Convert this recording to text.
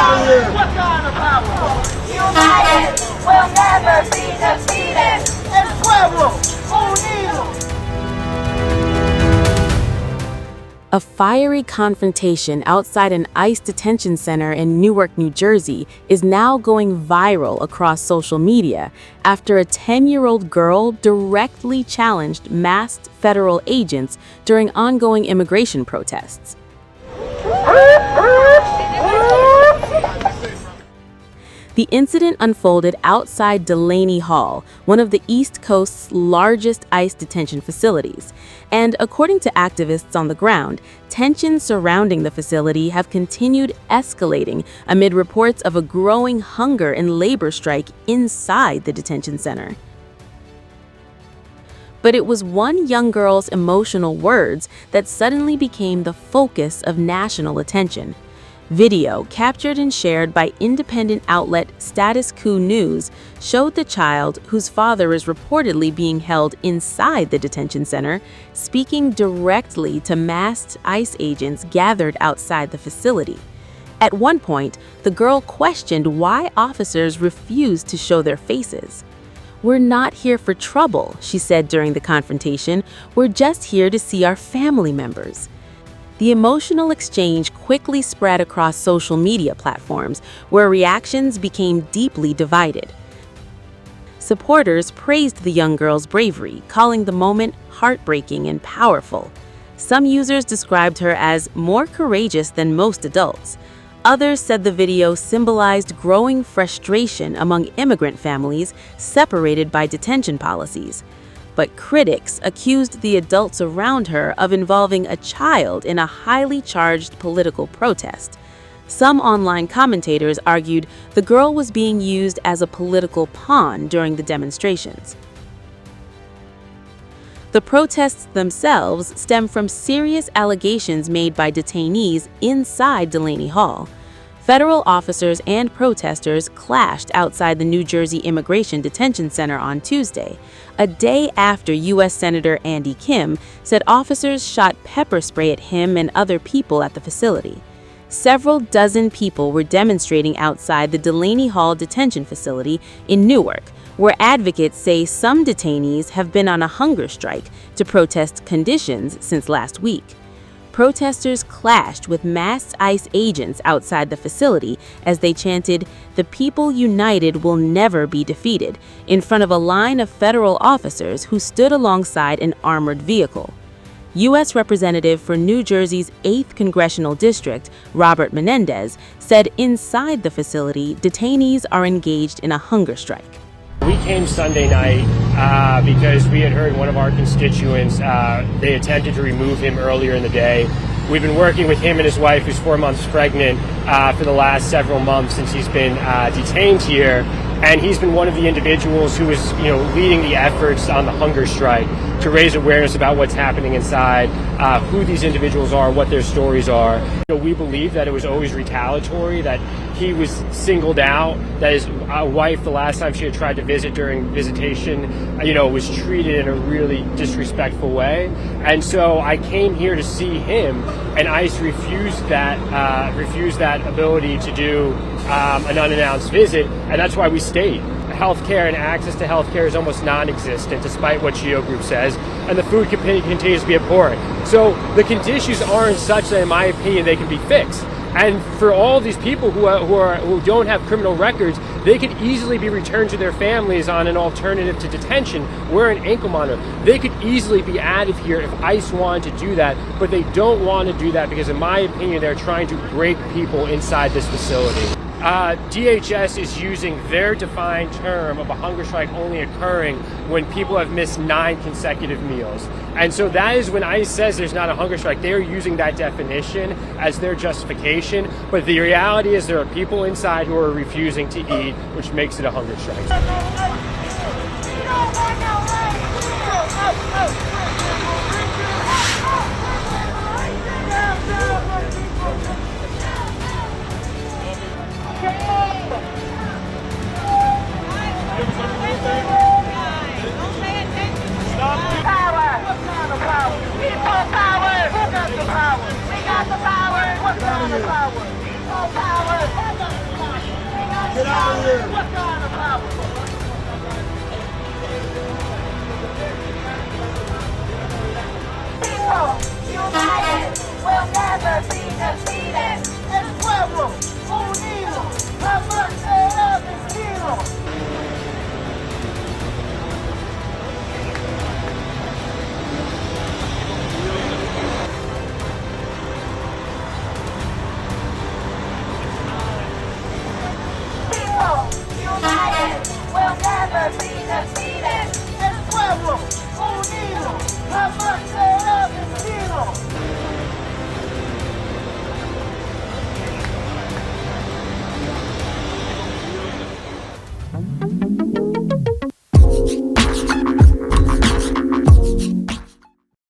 power? What kind of power? United, we'll never be defeated. El pueblo, unido. A fiery confrontation outside an ICE detention center in Newark, New Jersey, is now going viral across social media after a 10-year-old girl directly challenged masked federal agents during ongoing immigration protests. The incident unfolded outside Delaney Hall, one of the East Coast's largest ICE detention facilities. And according to activists on the ground, tensions surrounding the facility have continued escalating amid reports of a growing hunger and labor strike inside the detention center. But it was one young girl's emotional words that suddenly became the focus of national attention. Video captured and shared by independent outlet Status Quo News showed the child, whose father is reportedly being held inside the detention center, speaking directly to masked ICE agents gathered outside the facility. At one point, the girl questioned why officers refused to show their faces. "We're not here for trouble," she said during the confrontation. "We're just here to see our family members." The emotional exchange quickly spread across social media platforms, where reactions became deeply divided. Supporters praised the young girl's bravery, calling the moment heartbreaking and powerful. Some users described her as more courageous than most adults. Others said the video symbolized growing frustration among immigrant families separated by detention policies. But critics accused the adults around her of involving a child in a highly charged political protest. Some online commentators argued the girl was being used as a political pawn during the demonstrations. The protests themselves stem from serious allegations made by detainees inside Delaney Hall. Federal officers and protesters clashed outside the New Jersey Immigration Detention Center on Tuesday, a day after U.S. Senator Andy Kim said officers shot pepper spray at him and other people at the facility. Several dozen people were demonstrating outside the Delaney Hall detention facility in Newark, where advocates say some detainees have been on a hunger strike to protest conditions since last week. Protesters clashed with masked ICE agents outside the facility as they chanted, "The people united will never be defeated," in front of a line of federal officers who stood alongside an armored vehicle. U.S. Representative for New Jersey's 8th Congressional District, Robert Mendez, said inside the facility, detainees are engaged in a hunger strike. We came Sunday night because we had heard one of our constituents, they attempted to remove him earlier in the day. We've been working with him and his wife, who's 4 months pregnant, for the last several months since he's been detained here. And he's been one of the individuals who is, leading the efforts on the hunger strike to raise awareness about what's happening inside, who these individuals are, what their stories are. We believe that it was always retaliatory, that he was singled out, that his wife, the last time she had tried to visit during visitation, was treated in a really disrespectful way. And so I came here to see him, and ICE refused that ability to do an unannounced visit, and that's why we stayed. Healthcare and access to healthcare is almost non-existent, despite what GEO Group says, and the food continues to be abhorrent. So the conditions aren't such that, in my opinion, they can be fixed. And for all these people who don't have criminal records, they could easily be returned to their families on an alternative to detention. We're an ankle monitor. They could easily be added here if ICE wanted to do that, but they don't want to do that because, in my opinion, they're trying to break people inside this facility. DHS is using their defined term of a hunger strike only occurring when people have missed 9 consecutive meals. And so that is when ICE says there's not a hunger strike. They're using that definition as their justification. But the reality is there are people inside who are refusing to eat, which makes it a hunger strike. We got the power. What kind of power? People power. Get out of here. What kind of power? People united will never be defeated. El pueblo unido jamás.